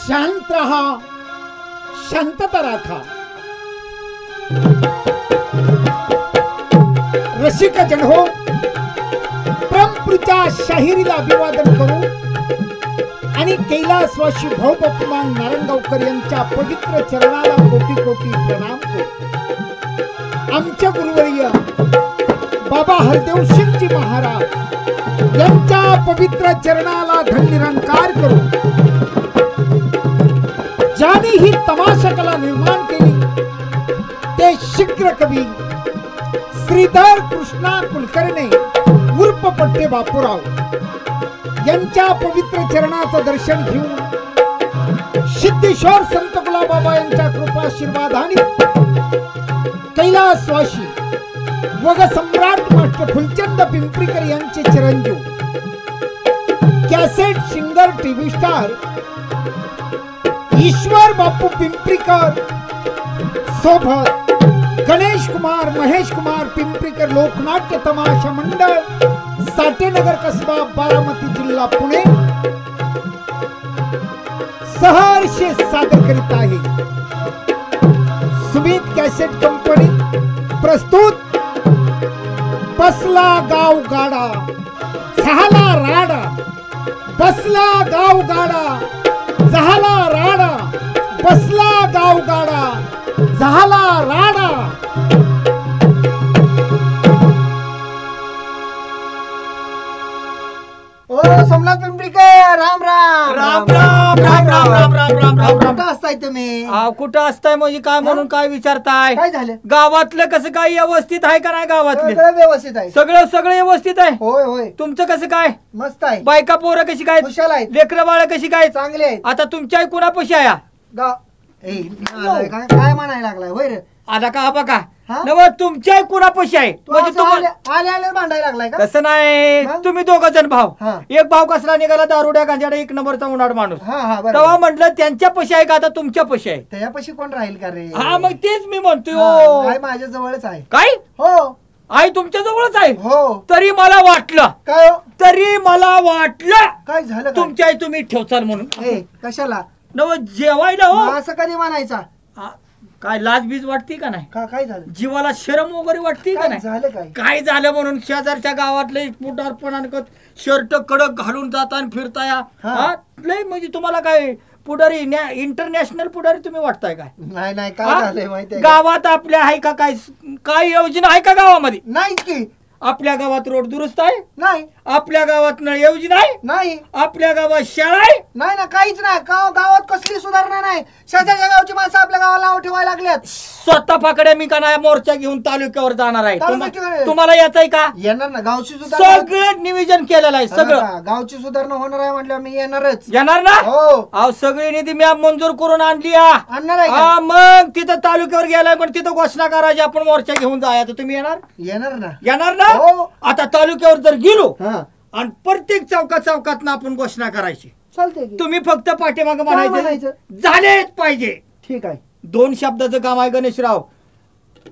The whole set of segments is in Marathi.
शांत रहा, शांतता राखा. रसिक जन हो, परमपूज्य शाहिरीला अभिवादन करू आणि कैलासवासी भाऊबापुमान नारायणगावकर यांच्या पवित्र चरणाला कोटी कोटी प्रणाम करू. आमच्या गुरुवर्य बाबा हरदेव सिंगजी महाराज यांच्या पवित्र चरणाला धन्यनिरंकार करू. ज्याने ही तमाशा कला निर्माण केली ते शीघ्र कवी श्रीधर कृष्णा कुलकर्णी उर्फ पट्टे बापूराव यांच्या पवित्र चरणाचं दर्शन घेऊन सिद्धेश्वर संत गुलाबाबा यांच्या कृपाशीर्वादाने कैलासवासी वग सम्राट मास्टर फुलचंद पिंपरीकर यांचे चिरंजीव कॅसेट सिंगर टीव्ही स्टार ईश्वर बापू पिंपरीकर सोबत गणेश कुमार महेश कुमार पिंपरीकर लोकनाट्य तमाशा मंडळ साठेनगर कसबा बारामती जिल्हा पुणे सहर्ष सादर करीत आहे. सुमित कॅसेट कंपनी प्रस्तुत बसला गाव गाडा झाला राडा. बसला गाव गाडा झाला राडा. बसला गाव गाडा झाला राडा. ओ सोमनाथ पिंपरीकर राम राम राम राम राम राम राम राम राम राम राम. कुठं असताय तुम्ही? कुठं असताय म्हणजे काय म्हणून काय विचारताय? काय झालं? गावातलं कसं काय व्यवस्थित आहे का नाही? गावातलं सगळं व्यवस्थित आहे. सगळं सगळं व्यवस्थित आहे. होय होय तुमचं कसं काय? मस्त आहे. बायका पोरं कशी काय? खुशाल आहेत. लेकरं बाळ कशी काय? चांगले आहेत. आता तुमच्या कुणापाशी आहे? काय म्हणायला लागलाय होय रे? आता का बघा हा? नव तुमच्या कुणापाशी आहे म्हणजे तुम्हाला आले आले भांडायला लागलाय का? तसं नाही. मग? तुम्ही दोघ जण भाव. हा. एक भाव कसला निघाला दारुड्या गांजाडा एक नंबरचा उन्हाळ माणूस. हा हा बरं. तेव्हा म्हटलं त्यांच्या पशी आहे का आता तुमच्या पशी आहे? त्याच्यापाशी कोण राहील का रे? हा मग तेच मी म्हणतोय. हा, आई माझ्या जवळच आहे. काय हो आई तुमच्या जवळच आहे? हो. तरी मला वाटलं काय हो? तरी मला वाटलं काय झालं काय? तुमच्या आई तुम्ही ठेवचाल म्हणून. ए, कशाला नव जेवायला हो. मग असं कधी म्हणायचा? काय लाज बीज वाटते का नाही? काय झालं? जीवाला शरम वगैरे वाटते का काय नाही? झालं काय? काय झालं म्हणून शेजारच्या गावातले पुढारपणा शर्ट कडक घालून जाता फिरताय. हा. लय म्हणजे तुम्हाला काय पुढारी इंटरनॅशनल पुढारी तुम्ही वाटताय काय? नाही नाही हा? काय झालंय माहितीये? गावात आपल्या आहे का काय काय योजना आहे का गावामध्ये? नाही की आपल्या गावात रोड दुरुस्त आहे? नाही आपल्या गावात नळ योजना आहे? नाही आपल्या गावात शाळा आहे? नाही ना काहीच नाही. गावात कसली सुधारणा नाही. शेजारच्या गावची माणसं आपल्या गावाला नाव ठेवायला लागल्यात. स्वतः फाकडे मी का नाही मोर्चा घेऊन तालुक्यावर जाणार आहे. तालुक्यावर? तुम्हाला याच आहे का? येणार ना. गावची सुधारणा सगळं नियोजन केलेलं आहे सगळं. हा, गावची सुधारणा होणार आहे म्हटलं मी येणारच. येणार ना? हो अहो सगळी निधी मी मंजूर करून आणली आ. आणणार आहे का? हा मग तिथं तालुक्यावर गेलाय पण तिथं घोषणा करायची आपण मोर्चा घेऊन जायचं. तुम्ही येणार? येणार ना. येणार ना? हो. आता तालुक्यावर जर गेलो हा आणि प्रत्येक चौकात आपण घोषणा करायची. चालते की. तुम्ही फक्त पाठीमागं म्हणायचं म्हणायचं? झालेच पाहिजे. ठीक आहे. 2 शब्दाचं काम आहे गणेशराव.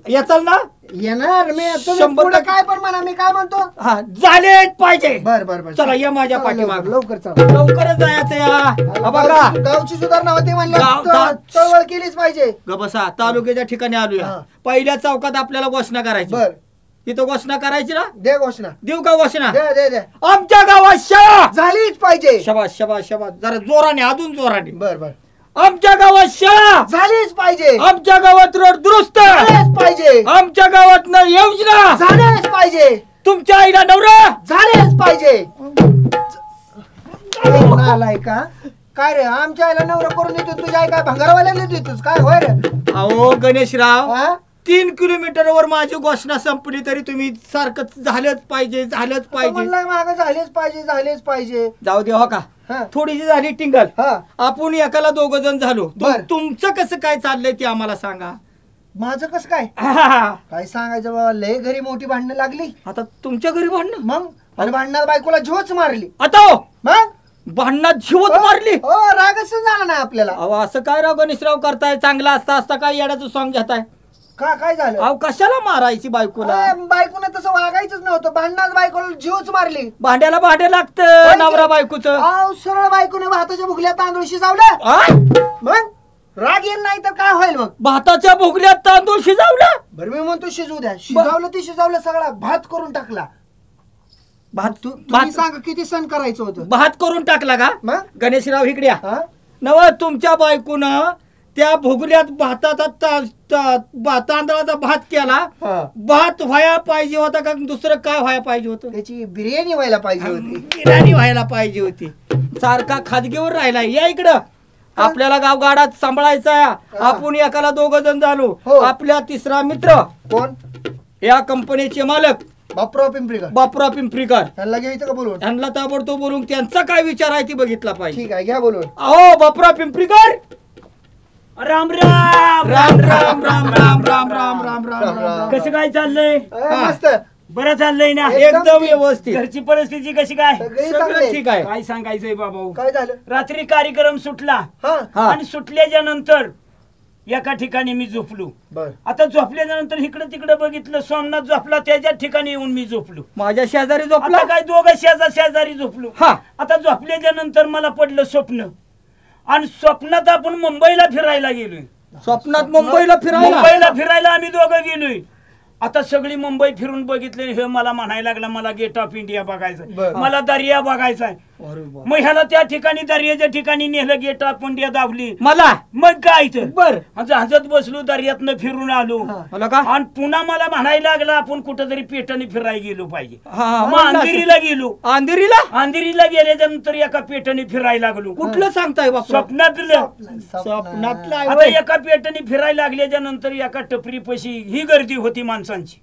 येचाल ना? येणार मी. तुम्ही 100% पुढे काय पण म्हणा मी काय म्हणतो. हा झालेच पाहिजे. बर बर बर चला या माझ्या चला, पाठीमागं. लवकर चला. लवकरच जायचं या. हा बघा गावची सुधारणा होते म्हणलं गाव- चळवळ केलीच पाहिजे. ग बसा तालुक्याच्या ठिकाणी आलोया. हा. पहिल्या चौकात आपल्याला घोषणा करायची. बर तिथं घोषणा करायची ना? दे घोषणा. देऊ का घोषणा? दे दे दे. आमच्या गावात शाळा. झालीच पाहिजे. शबास शबास शबास. जरा जोराने अजून जोराने. बर बर आमच्या गावात शाळा. झालीच पाहिजे. आमच्या गावात रोड दुरुस्त. झालेच पाहिजे. आमच्या गावात नळ योजना. झालेच पाहिजे. तुमच्या आईला नवरा. झालेच पाहिजे. आलाय का काय रे? आमच्या आईला नवरा करून देतो. तुझ्या आई काय भंगारवाल्याला देतोस काय होय रे? अहो गणेशराव हा? 3 किलोमीटरवर माझी घोषणा संपली तरी तुम्ही सारखं झालंच पाहिजे झालंच पाहिजे. म्हणलं मागं झालेच पाहिजे झालेच पाहिजे. जाऊ दे हो का. हा. थोडीशी झाली टिंगल. हा. आपण एकाला 2 जण झालो. बर. तुमचं कसं काय चाललंय ते आम्हाला सांगा. माझं कसं काय काय सांगायचं बाबा. लय घरी मोठी भांडणं लागली. आता तुमच्या घरी भांडणं. मग आणि भांडणात बायकोला झोच मारली. आता हो, मग भांडणात जीवच मारली. हो रागच झाला नाही आपल्याला. अहो असं काय राव गणेशराव करताय? चांगला असता काय येड्याचं सॉंग घेताय? काय झालं? अहो कशाला मारायची बायकोला? बायकोने तसं वागायचंच नव्हतं. भांडणात बायकोला जीवच मारली. भांड्याला भांडे लागतं नवरा बायकोचं. अहो सरळ बायकोने भाताच्या भुगल्यात तांदूळ शिजवलं. आ? मग राग येईल नाही तर काय होईल मग? भाताच्या भुगल्यात तांदूळ शिजवला? बरं मी म्हणतो शिजवू द्या. शिजवलं ते शिजवलं, सगळा भात करून टाकला. भात तुम्ही सांगा किती सण करायचं होतं? भात करून टाकला का? मग गणेशराव इकडे या. हा? नव तुमच्या बायकोनं त्या भुगल्यात भाताचा तांदळाचा भात केला. हा. भात व्हायला पाहिजे होता का दुसरं काय व्हायला पाहिजे होतं? त्याची बिर्याणी व्हायला पाहिजे होती. बिर्याणी व्हायला पाहिजे होती. सारखा खादगीवर राहिला. या इकडं. आपल्याला गावगाडात सांभाळायचा. आपण एकाला 2 जण झालो. हो. आपल्या तिसरा मित्र कोण? या कंपनीचे मालक बापराव पिंपरीकर. बापराव पिंपरीकर. त्यांना घ्यायचं का बोलून? त्यांना ताबडतोब बोलून त्यांचा काय विचार आहे ती बघितला पाहिजे. ठीक आहे, घ्या बोलून. अहो बापराव पिंपरीकर. राम राम राम राम राम राम राम राम राम राम राम. कसं काय चाललंय? मस्त बरं चाललंय ना? एकदम व्यवस्थित. घरची परिस्थिती कशी काय? सगळे सगळं चांगले. ठीक आहे. काय सांगायचंय बाबा? काय झालं? रात्री कार्यक्रम सुटला हा हा. आणि सुटल्याच्या नंतर एका ठिकाणी मी झोपलो. बर. आता झोपल्याच्या नंतर इकडे तिकडे बघितलं, सोमनाथ झोपला, त्याच्या ठिकाणी येऊन मी झोपलो. माझ्या शेजारी झोपला. आता काय दोघं शेजारी झोपलो. हा. आता झोपल्याच्या नंतर मला पडलं स्वप्न, आणि स्वप्नात आपण मुंबईला फिरायला गेलोय. स्वप्नात मुंबईला फिरायला आम्ही दोघं गेलोय. आता सगळी मुंबई फिरून बघितले. हे मला म्हणायला लागला मला गेट ऑफ इंडिया बघायचंय, बर. मला दर्या बघायचाय. मग ह्याला त्या ठिकाणी दर्याच्या ठिकाणी नेलं, गेट ऑफ इंडिया दाबली. मला मग काय तर बर हजत बसलो, दर्यातनं फिरून आलो. मला का? आणि पुन्हा मला म्हणायला लागला आपण कुठंतरी पेटाने फिरायला गेलो पाहिजे. हा, मग अंधेरीला गेलो. अंधेरीला अंधेरीला गेल्याच्या नंतर एका पेटाने फिरायला लागलो. कुठलं सांगताय बापू? स्वप्नातलं. स्वप्नातलं आहे आता होय. एका पेटाने फिरायला लागल्याच्या नंतर एका टपरी पशी ही गर्दी होती माणसांची.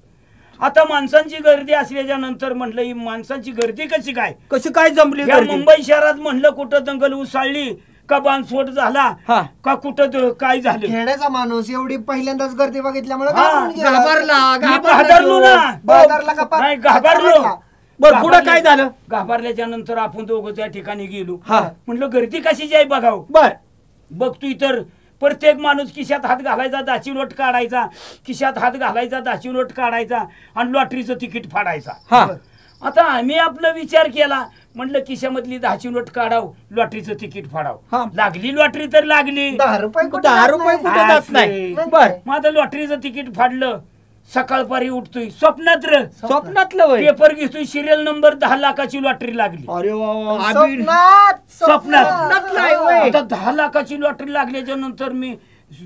आता माणसांची गर्दी असल्याच्या नंतर म्हटलं ही माणसांची गर्दी कशी काय? कशी काय जमली या गर्दी? मुंबई शहरात म्हणलं कुठं दंगल उसळली का, बांधस्फोट झाला हा. का, कुठं काय झालं? खेड्याचा माणूस एवढी पहिल्यांदाच गर्दी बघितल्यामुळे हा, घाबरला घाबरलो ना. बाजारला का पा- नाही, घाबरलो. बर पुढं काय झालं? घाबरल्याच्या नंतर आपण दोघं त्या ठिकाणी गेलो. हा. म्हटलं गर्दी कशी आहे बघाव. बर बघतोय तर प्रत्येक माणूस खिशात हात घालायचा, दाची नोट काढायचा, खिशात हात घालायचा, दाची नोट काढायचा, आणि लॉटरीचं तिकीट फाडायचा. हा. आता आम्ही आपला विचार केला, म्हटलं खिशामधली 10ची नोट काढाव, लॉटरीचं तिकीट फाडाव. हा. लागली लॉटरी तर लागली. 10 रुपये कुठे 10 जात रुपये नाही. कुठे जात नाही. असं. बर माझं लॉटरीचं तिकीट फाडलं. सकाळपारी उठतोय स्वप्नात स्वप्नातलं होय. पेपर घेतोय, सिरियल नंबर 10 लाखाची लॉटरी लागली. अरे वा वा, स्वप्नात आहे होय. आता 10 लाखाची लॉटरी लागल्याच्या नंतर मी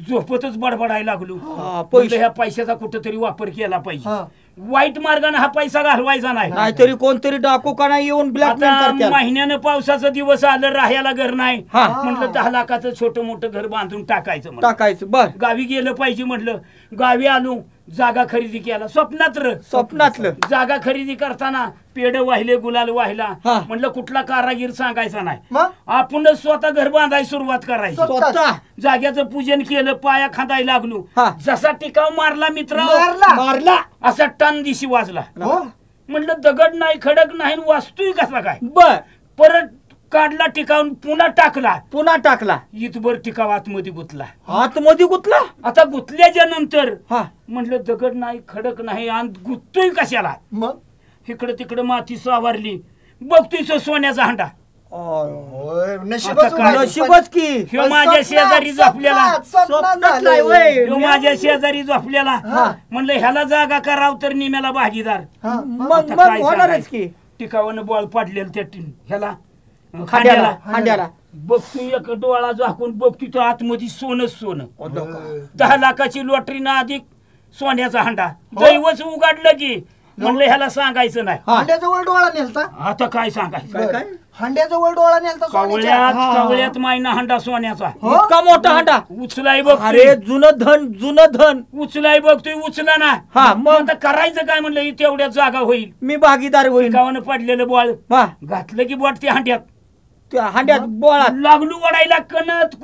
झोपतच बडबडायला लागलो. हा, पैसे ह्या पैशाचा कुठंतरी वापर केला पाहिजे. हा. वाईट मार्गाने हा पैसा घालवायचा नाही. नाहीतरी कोणतरी डाकू का नाही येऊन ब्लॅकमेल आता करतात. महिन्यानं पावसाचा दिवस आलं, राहायला घर नाही. हा. म्हटलं 10 लाखाचं छोटं मोठं घर बांधून टाकायचं म्हटलं. टाकायचं. बर गावी गेलं पाहिजे म्हटलं. गावी आलो, जागा खरेदी केला. स्वप्नातलं. जागा खरेदी करताना पेड वाहिले, गुलाल वाहिला. हा. म्हटलं कुठला कारागीर सांगायचा नाही, मग आपणच स्वतः घर बांधायला सुरुवात करायची. स्वतः जाग्याचं पूजन केलं, पाया खांदायला लागलो. हा. जसा टिकाव मारला मित्र, मारला. असा टन दिशी वाजला. हो? म्हटलं दगड नाही, खडक नाही, वास्तूय कसा काय. बर परत काढला टिकावून, पुन्हा टाकला. पुन्हा टाकला. इथभर टिकाव आतमध्ये गुतला. आतमध्ये गुतला. आता गुतल्याच्या नंतर हा. म्हटलं दगड नाही, खडक नाही, आणि गुततोय कशाला. मग इकडं तिकडं माती सावरली, बघतोय सोन्याचा हांडा. होय, आता नशीबच काय? उघडलं. नशीबच की. ह्यो माझ्या शेजारी झोपलेला. स्वप्नातला आहे होय. ह्यो माझ्या शेजारी झोपलेला. म्हणलं ह्याला जागा कराव तर निम्याला भागीदार. मग आता मग काय होणारच सांगायचं? की. टिकावानं बॉल पाडलेलं त्या ह्याला खांद्याला खांद्याला. बघतोय एक डोळा झाकून बघतोय तर आतमध्ये सोनं. 10 लाखाची लॉटरीनं अधिक सोन्याचा हांडा. दैवच उघडलं की म्हणलं ह्याला सांगायचं नाही. हांड्याजवळ डोळा नेलता. आता काय सांगायचं. काय? हांड्याजवळ डोळा नेलता सोन्याच्या. कवळ्यात मायना हांडा सोन्याचा इतका मोठा हांडा. उचलाय बघ. अरे जुनं धन. उचलाय बघतोय, उचला ना. हा, मग आता करायचं काय म्हणलं, ही तेवढ्यात जागा होईल. मी भागीदार होईल. गावानं पडलेलं बॉल हा. घातलं की बोट त्या हांड्यात. त्या हांड्यात बोळात. लागलू वडायला, कणत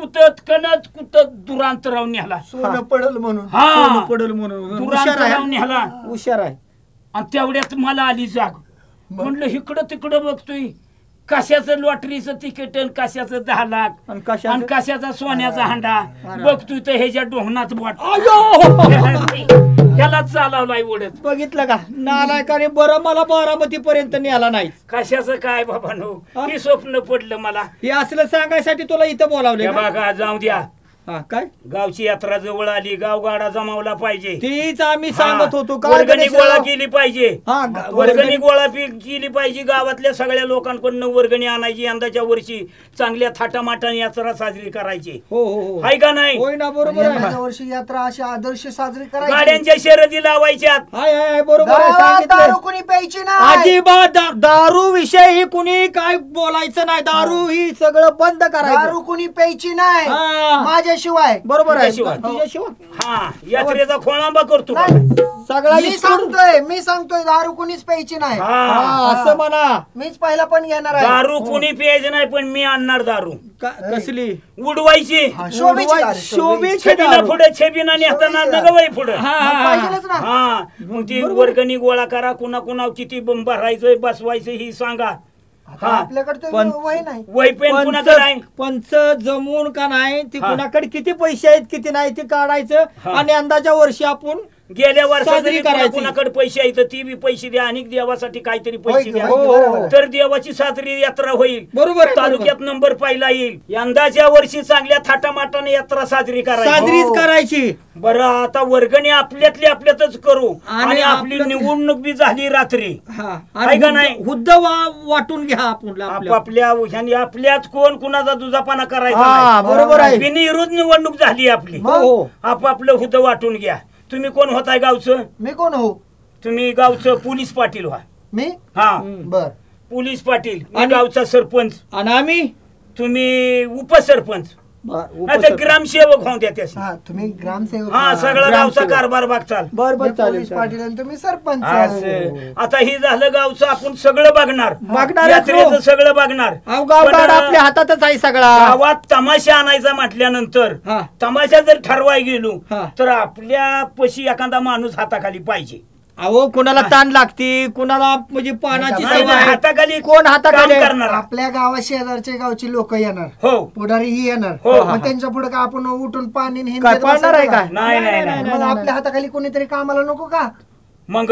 कुतत दुरांतराव न्याला. सोनं पडल म्हणून. सोनं हा, पडल म्हणून. हुशार दुरांतराव आहे. न्याला. हुशार आहे. आणि तेवढ्यात मला आली जाग. म्हणलं इकडं तिकडं बघतोय, कशाचं लॉटरीचं तिकीट आणि कशाचं 10 लाख आणि आणि कशाचा सोन्याचा हांडा बघतोय तर ह्याच्या डोंगणात बोट त्याला चालवलाय ओढत बघितलं का नालायकाने बरं मला बारामती पर्यंत नेला नाही. कशाचं काय बाबा नो हे स्वप्न पडलं मला. हे असलं सांगायसाठी तुला इथं बोलावले बघा जाऊ द्या. काय गावची यात्रा जवळ आली, गावगाडा जमावला पाहिजे. तीच आम्ही सांगत होतो काय वर्गणी गणेश गोळा राव? केली पाहिजे. वर्गणी गोळा केली पाहिजे. गावातल्या सगळ्या लोकांकडून वर्गणी आणायची. यंदाच्या वर्षी चांगल्या थाटामाटाने यात्रा साजरी करायची. हो हो हो. आहे का नाही? होय ना बरोबर आहे. यंदाच्या वर्षी यात्रा अशी आदर्श साजरी करायची. गाड्यांच्या शर्यती लावायच्यात. हाय हाय बरोबर आहे, गावात सांगितलंय. दारू कोणी प्यायची नाही. अजिबात दारू विषय ही कुणी काय बोलायचं नाही. दारू ही सगळं बंद करायचं. दारू कोणी प्यायची नाही हा. माझ्याशिवाय. बरोबर आहे तुझ्याशिवाय. तुझ्याशिवाय हा यात्रेचा खोळांबा करतो. नाही. सगळा मी सांगतोय दारू कोणीच प्यायची नाही. हा असं म्हणा. मीच पहिला पण घेणार आहे. दारू कुणी प्यायचं नाही पण मी आणणार दारू. कसली उडवायची. हा, शोभेची दारू, शोभेची छबिना दारू. पुढे छबिना नेताना नगवाई पुढे. हा, मग हा, पाहिजेलच ना. हा मग ती वर्गणी गोळा करा. कुणा कुणा किती भरायचं बसवायचं ही सांगा. आता हा. आपल्याकडे पण- तर वय नाही. वय पेन कुणाकडे आहे? पंच जमून का नाही ती हा. कुणाकडे किती पैसे आहेत किती नाही ते काढायचं हा. आणि अंदाच्या वर्षी आपण गेल्या वर्षात साजरी जरी करायची. कुणाकडे पैसे आहेत तर ती बी पैसे द्या आणि देवासाठी काहीतरी होय पैसे की, द्या. होय की, हो, बरोबर आहे. तर देवाची साजरी यात्रा होईल. बरोबर आहे, तालुक्यात नंबर पहिला येईल. यंदाच्या वर्षी चांगल्या थाटामाटाने यात्रा साजरी करायची. साजरीच हो. करायची. बरं आता वर्गणी आपल्यातली आपल्यातच करू आणि आणि आपली आपलं- निवडणूक बी झाली रात्री. हा आहे आणि का नाही? हुद्द वाटून घ्या आपण आपलं. आपापल्या ह्यानी आपल्यात कोण कुणाचा दुजापाना करायचा हा नाही. बरोबर आहे. बिनविरोध निवडणूक झाली आपली. मग? हो आपापलं हुद्द वाटून घ्या. तुम्ही कोण होताय गावचं? मी कोण हो? तुम्ही गावचं पोलीस पाटील व्हा. मी हा बर. पोलीस पाटील. मी आणि- गावचा सरपंच. आणि आम्ही तुम्ही उपसरपंच. नाही तर उपसर- ग्रामसेवक होऊन द्या त्याशी. हा तुम्ही ग्रामसेवक. हा सगळा गावचा ग्रामसेवक. कारभार बघचाल. बर बर मी चालेल पोलीस पाटील आणि तुम्ही सरपंच. असं. आता हे झालं गावचं आपण सगळं बघणार. बघणार यात्रेचं सगळं बघणार. अहो, गावगाडा पण, आपल्या हातातच आहे सगळा. गावात तमाशा आणायचा म्हटल्यानंतर हा. तमाशा जर ठरवाय गेलो हा. तर आपल्या पशी एखादा माणूस हाताखाली पाहिजे. अहो कुणाला ताण लागते कुणाला म्हणजे पानाची नाही, सवय नाही, आहे. हाताखाली कोण हाताखाली? काम करणार. आपल्या गावात शेजारच्या गावची लोक येणार. हो पुढारी ही येणार. हो. मग त्यांच्या पुढे का आपण उठून पाणी आणि हे काय देत पाळणार आहे बसायचं काय? का? नाही नाही नाही मग आपल्या हाताखाली कोणीतरी कामाला नको का? मग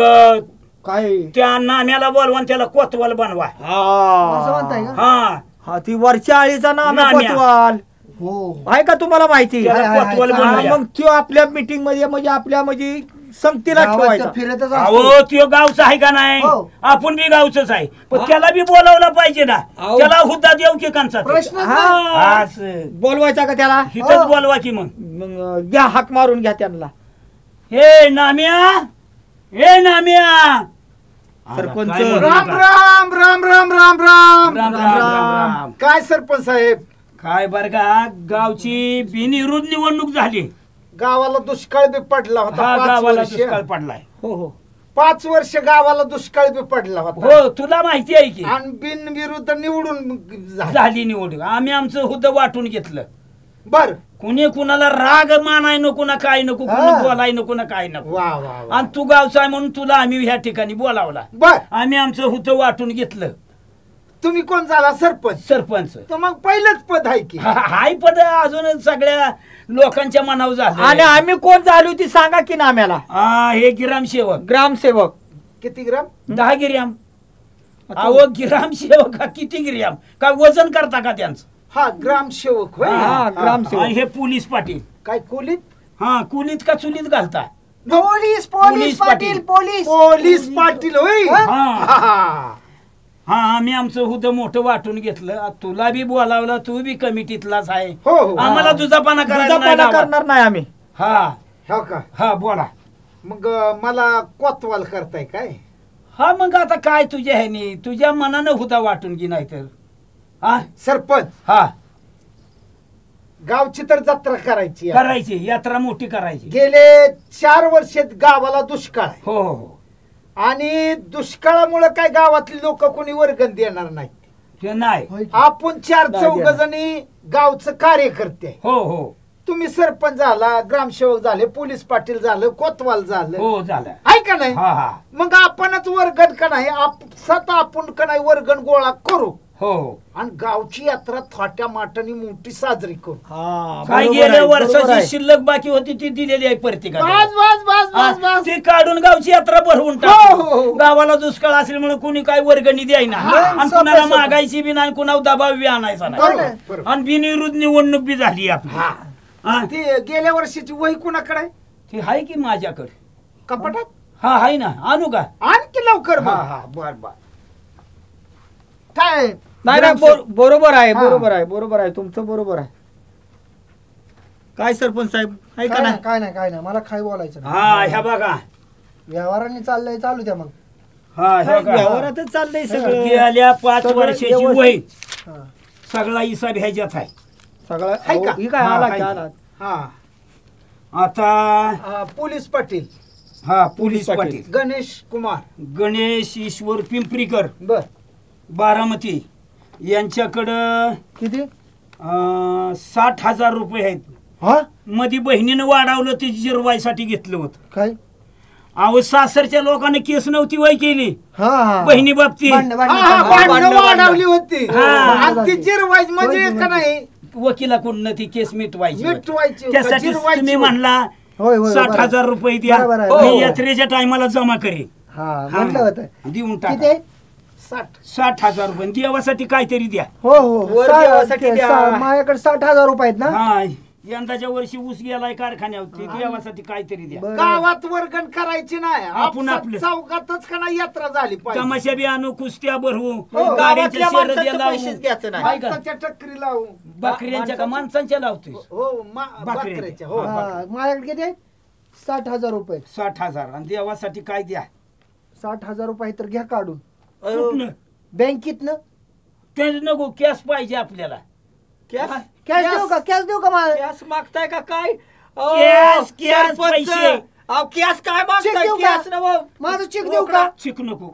काय त्या नाम्याला बोलवा आणि त्याला कोतवाल बनवा. असं म्हणताय का? हा हा ती वरच्या आळीचा नाम आहे नाम्या. कोतवाल. हो. आहे का तुम्हाला माहिती? त्याला हाय, हाय, कोतवाल हाय, हा, बनवा. मग तो आपल्या मीटिंग मध्ये म्हणजे आपल्या म्हणजे संगतीला गावात ठेवायचा. तर फिरतच असतो. अहो त्यो गावचा आहे का नाही? हो. आपण बी गावचंच आहे पण हा. त्याला बी बोलावलं पाहिजे ना. अहो. त्याला हुद्दा देऊ की कांचा प्रश्नच नाही. हा. असं. बोलवायचा का त्याला? इथंच हो. बोलवा की मग. मग घ्या हाक मारून घ्या त्यांना. हे नाम्या हे नाम्या. सरपंच. काय म्हणू राम नका. राम राम राम राम राम राम राम राम राम. काय सरपंच साहेब काय बर का गावची बिनविरोध निवडणूक झाली. गावाला दुष्काळ बी पडला होता हा 5 गावाला वर्ष. दुष्काळ पडलाय. हो हो 5 वर्ष गावाला दुष्काळ बी पडला होता हो तुला माहिती आहे की आणि बिनविरुद्ध निवडून झाला. झाली निवडणूक. आम्ही आमचं हुद्द वाटून घेतलं. बर कुणी कुणाला राग मानाय नको ना काय नको कुणी हा. बोलाय नको ना काय नको. वा वा वा. आणि तू गावचा आहे म्हणून तुला आम्ही ह्या ठिकाणी बोलावला. बर आम्ही आमचं हुद्द वाटून घेतलं. तुम्ही कोण झाला सरपंच? सरपंच तर मग पहिलंच पद आहे की. हाय पद अजून सगळ्या लोकांच्या मनावर आणि झालं. आम्ही कोण झालो ती सांगा की नाम्याला. हे ग्रामसेवक ग्रामसेवक. किती ग्राम? 10 गिर्याम. अहो ग्रामसेवक हा किती गिर्याम काय वजन करता का त्यांचं? हा ग्रामसेवक होय. हा, ग्रामसेवक. आणि हे पोलीस पाटील. काय कोलीत? हा कुलीत का चुलीत घालता? Police police police Patil. Patil police. Police Patil होय. हा? हा हा. हा आम्ही आमचं हुद्द मोठं वाटून घेतलं. आता तुला बी बोलावलं तू बी कमिटीतलाच आहे. हो हो आम्हाला दुजापाना करायला नाही दुजापाना गावात. करणार नाही आम्ही. हा हो का? हा बोला. मग मला कोतवाल करताय काय? हा मग आता काय तुझ्या ह्यानी तुझ्या मनानं हुद्दा वाटून घे नाही तर. हा सरपंच हा गावची तर जत्रा करायची आहे. करायची यात्रा मोठी करायची. गेले 4 वर्षात गावाला दुष्काळ आहे हो हो हो आणि दुष्काळामुळे काय गावातली लोक कोणी वर्गण देणार नाही. ते नाही. होय की? आपण 4 नाही 4 देणार. जणी गावचं कार्यकर्ते आहे. हो हो तुम्ही सरपंच झाला, ग्रामसेवक झाले, पोलीस पाटील झालं, कोतवाल झालं, हो झालं. आहे का नाही? हा हा मग आपणच वर्गण का नाही आपसात आपण का नाही वर्गण गोळा करू हो हो आणि गावची यात्रा थाट्या माटाने मोठी साजरी करू. हा, काय बरोबर गेल्या आहे, बरोबर वर्षाची आहे. शिल्लक बाकी होती ती दिलेली आहे प्रत्येकाला. बस बस बस हा, बस बस. ती काढून गावची यात्रा भरवून हो, हो, टाक. हो. गावाला दुष्काळ असल्यामुळे कुणी काय वर्गणी द्यायना आणि सोपं, कुणाला सोपं. मागायची बी नाही कुणाला दबाव बी आणायचा बरोबर, नाही बरोबर. आणि बिनविरुद्ध निवडणूक बी झाली आपली. हा. हा, ती गेल्या वर्षीची वही कुणाकडे आहे? ती आहे की माझ्याकडे. कपाटात हा आहे ना, आणू का? आणखी लवकर हा, हा बर बर. काय नाही नाही बरोबर आहे बरोबर आहे बरोबर आहे तुमचं बरोबर आहे. काय सरपंच साहेब आहे का नाही? काय नाही मला काय बोलायचं नाही. हा ह्या बघा. व्यवहाराने चाललंय चालू द्या मग. हा ह्या बघा. व्यवहारातच चाललंय सगळं. गेल्या 5 सगळं वर्षाची व्यवस्थित. वही हा. सगळा हिसाब ह्याच्यात आहे. सगळं आहे का? अहो, ही काय हा, आला आहे. की आला. हा आता पोलीस पाटील हा पोलीस पाटील. पाटील गणेश कुमार. गणेश ईश्वर पिंपरीकर बर बारामती यांच्याकडं किती 60,000 रुपये आहेत. हा मध्ये बहिणीनं वाढवलं ते जिरवायसाठी घेतलं होतं. काय अहो सासरच्या लोकांनी केस नव्हती वय केली हा हा बहिणी बाबतीत. भांडणं- भांडणं हा, चालू. भांडणं भांडणं- वाढवली होती हा. आणि ती जिरवायची म्हणजे होय, का नाही वकिलाकडून ती केस मिटवायची होती. मिटवायची त्यासाठी जिरवायची तुम्ही होती. म्हणला होय, होय, 60,000 रुपये द्या बरोबर आहे. मी हो. यात्रेच्या टायमाला जमा करेन. हा म्हटलं होतं देऊन किती टाका आहे? 60,000 रुपये देवासाठी काहीतरी द्या. हो हो वर देवासाठी द्या. माझ्याकडे 60,000 रुपये आहेत ना. हा यंदाच्या वर्षी ऊस गेलाय कारखान्यावरती देवासाठी काहीतरी द्या. बरं. गावात वर्गण करायची नाही आपण आपसात आपलं. चौकातच का नाही यात्रा झाली पाहिजे. तमाशा बी आणू कुस्त्या भरवू हो, गाड्यांच्या गावातल्या शर्यती माणसाचं लावू. पैसेच घ्यायचं नाही. आहे का? माणसाच्या टक्करी लावू बकऱ्यांच्या का माणसांच्या लावतोय. हो बकऱ्याच्या. बकऱ्याच्या हो हा, माझ्याकडे किती आहे? 60,000 रुपये. 60,000 आणि देवासाठी काय द्या. 60,000 रुपये तर घ्या काढून कुठनं? बँकेतनं. ते नको कॅश पाहिजे आपल्याला. कॅश कॅश देऊ का कॅश देऊ का मला? कॅश मागताय का काय? अहो, कॅश, कॅश, सरपंच. पैसे. अहो, कॅश काय चेक मागताय? देऊ का? कॅश नव्ह. माझं चेक देऊ का? चेक नको.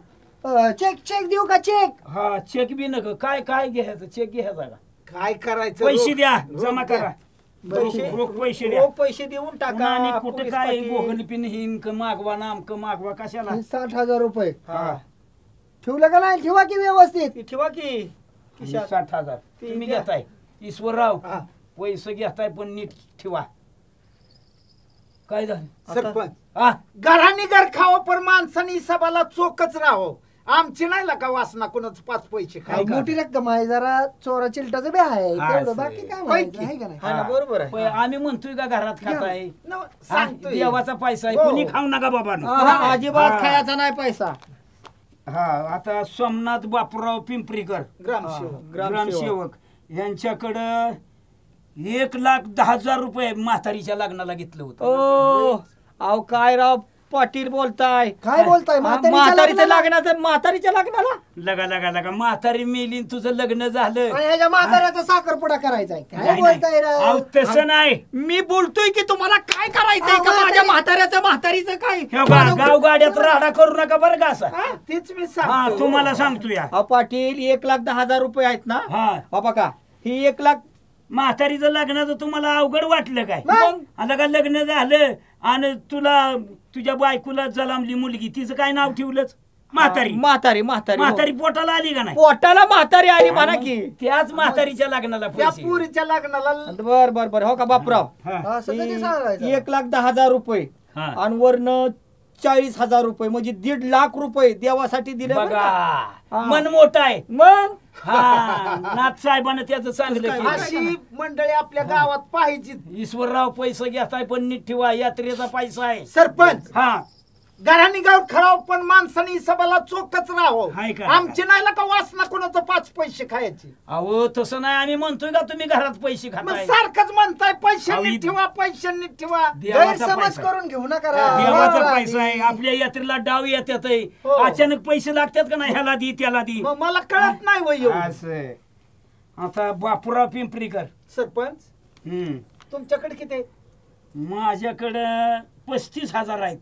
चेक देऊ का चेक? हा चेक बी नको. काय काय घ्यायचं चेक घ्यायचा का? काय करायचं पैसे रोख- द्या रोख जमा द्या. करा. पैसे रोख पैसे द्या. रोख पैसे देऊन टाका. आणि कुठं पोलीस काय पाटील. गोगल पिन हिंक मागवा नामक मागवा कशाला. हे 60,000 रुपये हा. ठेवलं का नाही? ठेवा की व्यवस्थित. ती ठेवा की खिशात. 60,000 ती तुम्ही द्या. घेताय ईश्वरराव हा. पैसे घेताय पण नीट ठेवा. काय झालं सरपंच हा घरानी घर खावं पण माणसानी सभाला चोखच राहो. आमची नाही ला का वासना कोणाच 5 पैसे काय खाय का? मोठी रक्कम आहे जरा चोरा चिलटाचं बी आहे हा, तेवढं असं बाकी काय आहे. म्हणायचं आहे का नाही? हा ना, बरोबर आहे. पण आम्ही म्हणतोय का घरात खाताय. हा, सांगतोय देवाचा पैसा आहे हो. कोणी खाऊ नका बाबा. हा, अजिबात हा. खायचा नाही पैसा. हा आता सोमनाथ बापूराव पिंपरीकर ग्रामसेवक ग्रामसेवक यांच्याकडं 1,10,000 रुपये म्हातारीच्या लग्नाला घेतलं होतं. ओ अहो काय राव पाटील बोलताय. काय बोलताय? हा, म्हातारीच्या म्हातारीच्या लग्नाला? लग्नाचं म्हातारीच्या लग्नाला लगा लगा लगा म्हातारी मेली तुझं लग्न झालं. आणि ह्याच्या म्हाताऱ्याचा साखरपुडा करायचा आहे काय नाही, बोलताय नाही. अहो, राव? तसं नाही. मी बोलतोय की तुम्हाला काय करायचंय अहो, का माझ्या म्हातारी- म्हाताऱ्याचं म्हातारीचं काय हे बघा, गावगाड्यात राडा करू नका बरं का असा. हा, तीच मी हा सांगतो तुम्हाला सांगतो या. अहो पाटील 1,10,000 रुपये आहेत ना. हा हा बघा ही 1,00,000 म्हातारीचं लग्नाचं तुम्हाला अवघड वाटलं काय. मग? आता का लग्न झालं आणि तुझ्या बायकोला जलामली मुलगी तिचं काय नाव ठेवलंच म्हातारी. म्हातारी म्हातारी म्हातारी पोटाला आली का नाही. पोटाला म्हातारी आली म्हणा की. त्याच म्हातारीच्या लग्नाला त्या पैसे. पुरीच्या लग्नाला बर बर बर हो का बापराव. हा, हा, सगळं ते सांगायचं. 1,10,000 रुपये हा. आणि वरनं 40,000 रुपये म्हणजे 1,50,000 रुपये देवासाठी दिले बरं बघा का? हा. मन मोठं आहे. मग हा नाथ साहेबांना त्याचं चांगलं केलं. अशी मंडळी आपल्या गावात पाहिजे. ईश्वरराव पैसे घेताय पण नीट ठेवा यात्रेचा पैसा आहे. सरपंच हा घरानी गाव खराव पण माणसानी सभाला चोखच राहो. हाय का? आमची नाही ला का वासना कोणाचं 5 पैसे खायचे. अहो तसं नाही आम्ही म्हणतोय का तुम्ही घरात पैसे मग खाताय. सारखंच म्हणताय पैसे अहो, नीट ठेवा पैसे नीट ठेवा. देवाचा गैरसमज पैसा आहे. करून घेऊ नका हा. देवाचा राव. पैसा आहे. आपल्या यात्रेला डाव येतात आहे. हो. अचानक पैसे लागतात का नाही ह्याला दी त्याला दी. मग मला कळत नाही वय एवढं. असं आता बापूराव पिंपरीकर सरपंच हम्म. तुमच्याकडे किती आहे? माझ्याकडं 35,000 आहेत.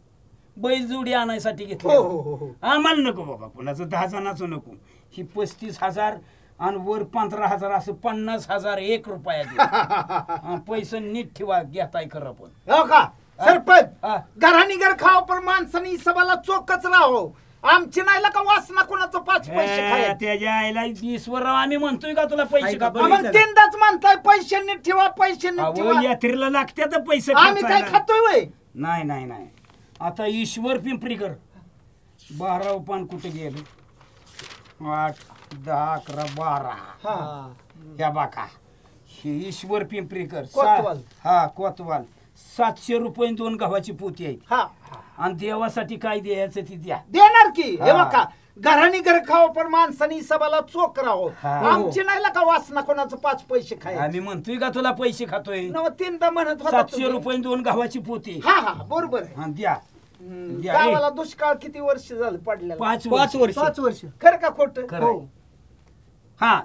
बैलजोडी आणायसाठी हो घेतले. हो हो हो. आम्हाला नको बाबा कुणाचं 10 जणाचं नको. ही 35,000 आणि वर 15,000 असं 50,000 1 रुपया दे. पैसे नीट ठेवा घेताय खरं पण. हो का सरपंच हा. घरानी घर खाव पण माणसानी सभाला चोखच राहो. आमची नाही का वासना कोणाचं 5 पैसे खायचे त्याच्या आईला ईश्वरराव आम्ही म्हणतोय का तुला पैसे ऐका, का मग तीनदाच म्हणताय पैसे नीट ठेवा पैसे नीट अहो ठेवा यात्रेला लागतात पैसे आम्ही काय खर्चायला. खातोय वय नाही नाही नाही आता ईश्वर पिंपरीकर 12 पान कुठे गेले 8 10 11 12 हा या बाका हे ईश्वर पिंपरीकर कोतवाल. हा कोतवाल 700 रुपये 2 गव्हाची पोती आहे हा आणि देवासाठी काय द्यायचं ती द्या देणार की हे हा. बघा घराने घर खावं पण माणसानी सभाला चोख राहो हा. आमची नाही का वासना कोणाचं 5 पैसे खायचे आम्ही म्हणतोय का तुला पैसे खातोय नव तीनदा म्हणत होता 700 तुम्ही. रुपये 2 गव्हाची पोती हा हा बरोबर आहे हा द्या द्या. गावाला दुष्काळ किती वर्ष झालं पडलेला 5 5 वर्ष 5 वर्ष खरं का खोट खरं आहे. हा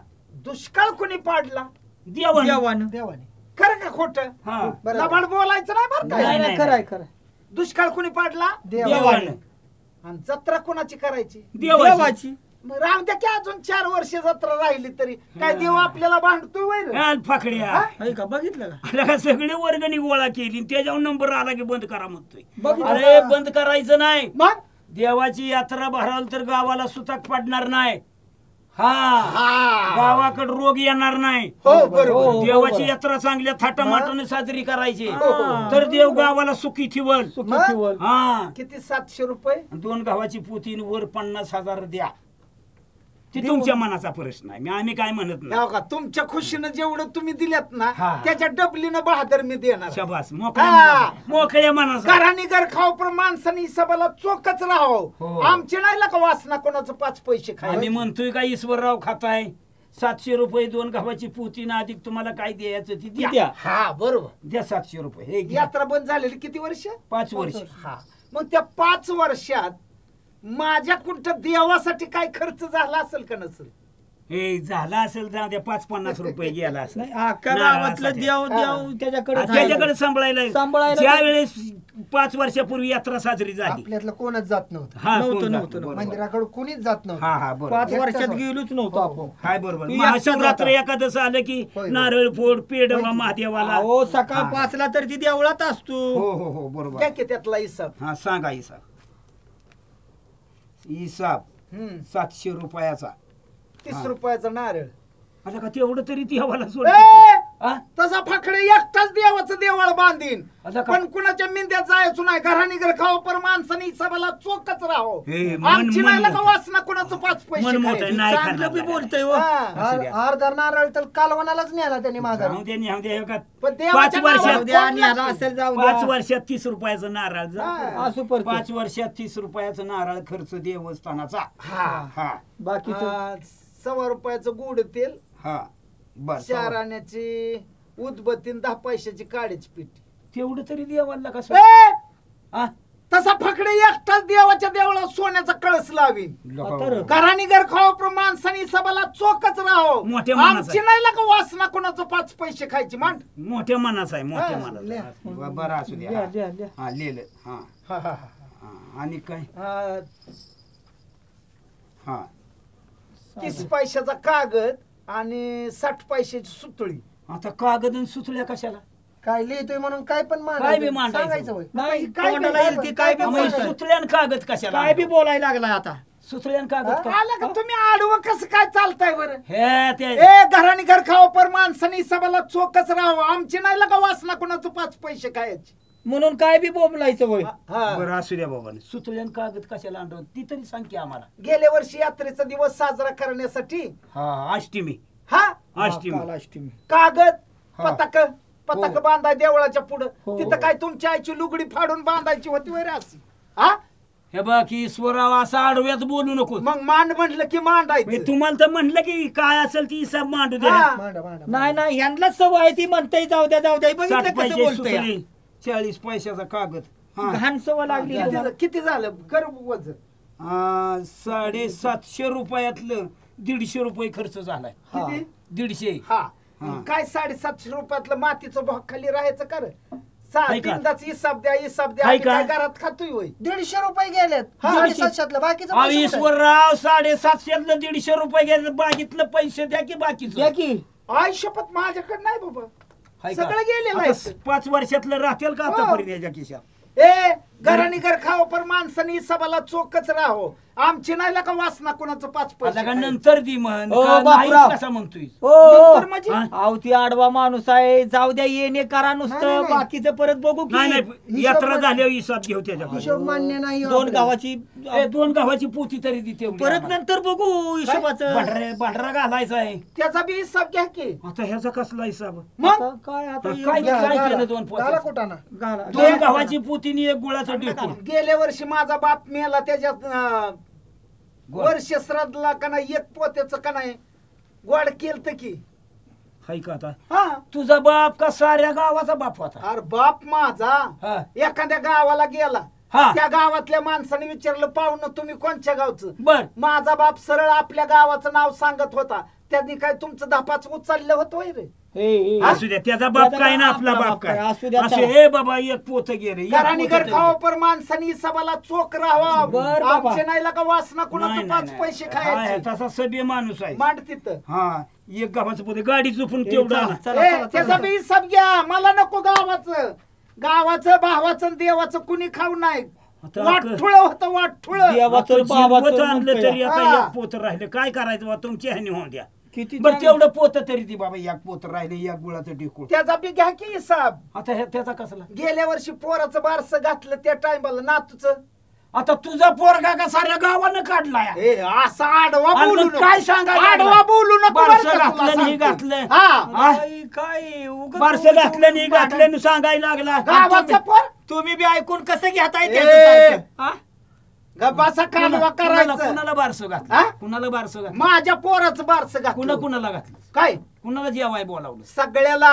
दुष्काळ कोणी पाडला देवान देवानं देवाने खरं का खोट हा बरं. लबाड बोलायचं नाही बरं नाही, काय नाही. खरं आहे खरं आहे. दुष्काळ कोणी पाडला देवान आणि जत्रा कोणाची करायची देवाची देवाची मग राम द्या की अजून 4 वर्ष जत्रा राहिली तरी काय देव आपल्याला भांडतोय वय रे? हा, फाकड्या आहे का बघितलं का अरे का सगळे वर्गणी गोळा केली त्याच्यावर नंबर आला की बंद करा म्हणतोय बघितलं अरे बंद करायचं नाही मग देवाची यात्रा भराल तर गावाला सुताक पडणार नाही हा हा गावाकडे रोग येणार नाही हो बरोबर देवाची यात्रा चांगल्या थाटामाटाने साजरी करायची हो. तर देव गावाला सुखी ठेवल सुखी मग? ठेवल. हा किती 700 रुपये 2 गव्हाची पोती आणि वर 50,000 द्या ते तुमच्या मनाचा प्रश्न आहे आम्ही काय म्हणत नाही हो का तुमच्या खुशीनं जेवढं तुम्ही दिल्यात ना हा. त्याच्या डबलीनं बहादर मी देणार शबास मोकळ्या हा. मनाचा. मोकळ्या मनाचा घराने घर खाव पण माणसाने सभाला चोखच राहावं हो. आमचे नाही का वासना कोणाचं 5 पैसे आम्ही खायचे म्हणतोय का ईश्वरराव खाताय 700 रुपये 2 गव्हाची पोती ना अधिक तुम्हाला काय द्यायचं ती द्या द्या हा बरोबर द्या 700 रुपये हे घ्या. यात्रा बंद झालेली किती वर्ष 5 वर्ष हा मग त्या 5 वर्षात माझ्या कुठं देवासाठी काय खर्च झाला असेल का नसेल हे झाला असेल जाऊ द्या 5-50 रुपये गेला असेल नाही अख्ख्या नारळासाठी. गावातलं देव देव त्याच्याकडे त्याच्याकडे सांभाळायला सांभाळायला ज्या वेळेस 5 वर्षापूर्वी यात्रा साजरी झाली आपल्यातलं कोणच जात नव्हतं हा नव्हतं, कोण नव्हतं, जातं? बरोबर. मंदिराकडे कोणीच जात नव्हतं हा हा बरोबर 5 वर्षात गेलोच नव्हतो आपण हाय बरोबर ती महाशिवरात्र एकटाच एकादश आलं की होय. नारळ फोड पेडवा महादेवाला अहो सकाळ हा. 5ला तर ती देवळात असतो हो हो हो बरोबर घ्या की त्यातला हिसाब हा सांगा हिसाब 700 रुपयाचा 30 रुपयाचा नारळ आता का तेवढं तरी देवाला सोड ए! हा? तसा फाकडे एकटाच देवाचं देवळ बांधीन आता का- पण कुणाच्या मिंद्यात जायचं नाही घराने घर खावं पण माणसाने सभाला चोखच राहावं हे, आमची मन नाही का मोठं. वासना कोणाचं 5 मन पैसे मोठं आहे, खायचे. नाही चांगलं बी खाणार. बोलतोय हो. हा. असू द्या. अर्धा नारळ तर कालवणालाच न्याला त्यांनी माघार जाऊ दे, न्याऊ दे, हे का? पण देवाच्या 5 वर्षात नावावर द्या कोण आणि ह्याला लागतं? असेल जाऊ 5 द्या वर्षात 30 रुपयाचं नारळ जा. हा. असू परत 5 वर्षात 30 रुपयाचं नारळ खर्च देवस्थानाचा हा हा बाकीचं 1.25 रुपयाचं गुड तेल हा बस 4 आण्याची उदबत्ती 10 पैशाची काळीची पिठी तेवढं तरी देवाला कसं ए! हा? तसा फकडे एकटाच देवाच्या देवळात सोन्याचा कळस लावीन तर- घराने घर खावं पण माणसाने सभाला चोखच राहावं मोठ्या मनाचं आमची नाही का वासना कोणाचं 5 पैसे खायची मांड मोठ्या मनाचा आहे मोठ्या हा, मनाचा बरं असू द्या द्या द्या द्या हा लिहिलं हा हा, हा, हा. आणि काय हा. हा 30 पैशाचा कागद आणि 60 पैशाची सुतळी आता कागद आणि सुचल्या कशाला काय लिहितोय म्हणून काय पण काय बी मांडायचं. सांगायचं होय. नाही काय तोंडाला बी- येईल ती काय बी मग बोलतोय. सुतल्यान कागद कशाला काय बी बोलायला लागलाय आता सुतल्यान कागद का आलं का तुम्ही आडवं कसं काय चालताय बरं हे ते ए घराने घर खावं पर माणसाने सभाला चोखच राहावं आमची नाही का वासना कोणाचं 5 पैसे खायचे म्हणून काय बी बोलायचं होय हा. बरं असू द्या बाबा सुतल्यान कागद कशाला आणलं ती तरी सांग की आम्हाला गेल्या वर्षी यात्रेचा दिवस साजरा करण्यासाठी हा अष्टमी हा अष्टमी काल अष्टमी कागद हा. पताक बांधाय देवळाच्या पुढं हो. तिथं काय तुमच्या आईची लुगडी फाडून बांधायची होती वैरे अशी हा हे बघ ईश्वराव असं आडव्यात बोलू नको मग मांड म्हटलं की मांडायचं म्हणजे तुम्हाला तर म्हणलं की काय असेल ती हिसाब मांडू द्या हा. मांडा मांडा नाही नाही ह्यांना सवय आहे ती म्हणताय जाऊ द्या बघितलं 60 कसं पैसे बोलतोय सुतले 40 पैशाचा कागद हा घाण सवय लागली तुम्हाला. किती झालं कर वजन 750 रुपयातलं 150 रुपये खर्च झालाय हा. किती 150 हा हा. काय 750 रुपयातलं मातीचं भाग खाली राहायचं कर हाय का? तीनदाच हिसाब द्या हाय आम्ही का? काय घरात खातोय होय 150 रुपये गेलेत हा. 750 बाकीचं पैसे कुठे? ईश्वरराव 750 150 रुपये घ्यायचे बाकीतलं पैसे द्या की बाकीचं द्या की आई शपथ माझ्याकडे नाही बाबा हाय का? सगळं गेलेलं आता आहे 5 वर्षातलं राहतील का हो. आतापर्यंत याच्या खिशात ए घरानी घर खाओ पण माणसानी सभाला चोखच राहो. आमची नाही का वासना कोणाचं 5 पैसे आता का खायचे. नंतर दी म्हण ओ का बापराव. नाहीच कसा म्हणतोय नंतर म्हणजे? अहो ती आडवा माणूस आहे, जाऊ द्या येणे करा नाही, नुसतं, नाही. बाकीचं परत बघू नाही की. नाही यात्रा झाल्यावर हिसाब घेऊ त्याच्याकडे हिशोब मान्य नाही हो 2 आपल्याला. गावाची 2 गावाची पोती तरी दी तेवढी परत आम्हाला. नंतर बघू हिशोबाचं. भांडरा घालायचा आहे त्याचा बी हिसाब घ्या की. आता ह्याचा कसला हिसाब मग आता काय आता काय एवढं घाला, काय घाला. केलं 2 घाला पोती कुटाणा. घाला. 2 गावाची पोतीनी 1 गुळाचं ढेकूळ गेल्या वर्षी माझा बाप मेला त्याच्यात वर्ष श्राद्धला का नाही 1 पोत्याचं का नाही गोड केलत की. हाय का आता हा तुझा बाप का साऱ्या गावाचा बाप होता अरे बाप माझा हा. एखाद्या गावाला गेला हा. त्या गावातल्या माणसाने विचारलं पाहुणं तुम्ही कोणत्या गावचं. बर माझा बाप सरळ आपल्या गावाचं नाव सांगत होता. त्यांनी काय तुमचं 10-5 उचललं होतं होय रे. ए, ए, असू द्या त्याचा बाप काय ना आपला बाप काय असू द्या, असू चला. हे बाबा 1 पोत गेले घरानी घर खावं पण माणसानी सभाला चोख राहावा. बर बाबा. आमचे नाही का वासना कुणाचं 5 पैसे खायचे. तसा सभ्य माणूस आहे मांड तिथं. हा 1 गावाचं पोते गाडी चुपून तेवढा चला, आणा. चला, ए, चला, त्याचा चला. बी हिसाब घ्या. मला नको गावाचं भावाचं आणि देवाचं कुणी खाऊ नाही. आता वाटठुळ होतं वाटठुळ. देवाचं जिवत बाबाचं आणलं म्हणतोय. तरी आता हा. 1 पोत राहिलं काय करायचं बा तुमच्या ह्याने होऊन द्या किती बरं चांगलं. तेवढं पोत तरी ती बाबा 1 पोत राहिले 1 गुळाचं ढेकूळ त्याचा बी घ्या की हिसाब. आता त्याचा कसला गेल्या वर्षी पोराचं बारसं घातलं त्या टायमाला नातूचं. आता तुझा पोरगा का साऱ्या गावानं काढलाय ए असा आडवा आणि बोलू मग नको. काय सांगायला आडवा लागला? बोलू नको बरं बारसं का घातलं तुला आणि हे सांगते. घातलं. हा काय काय उगाच बारसं उगाच घातलं नाही उगाच घातलं सांगायला लागला गावाचं पोर तुम्ही बी ऐकून कसं घेताय ए. त्याचं सारखं? हा? गप्पाचा कालवा करायचं. कुणाला बारसं घातलं हा? कुणाला बारसं घातलं माझ्या पोराचं बारसं कुणा घातलं. कुणाला घातलं काय कुणाला जेवाय बोलावलं सगळ्याला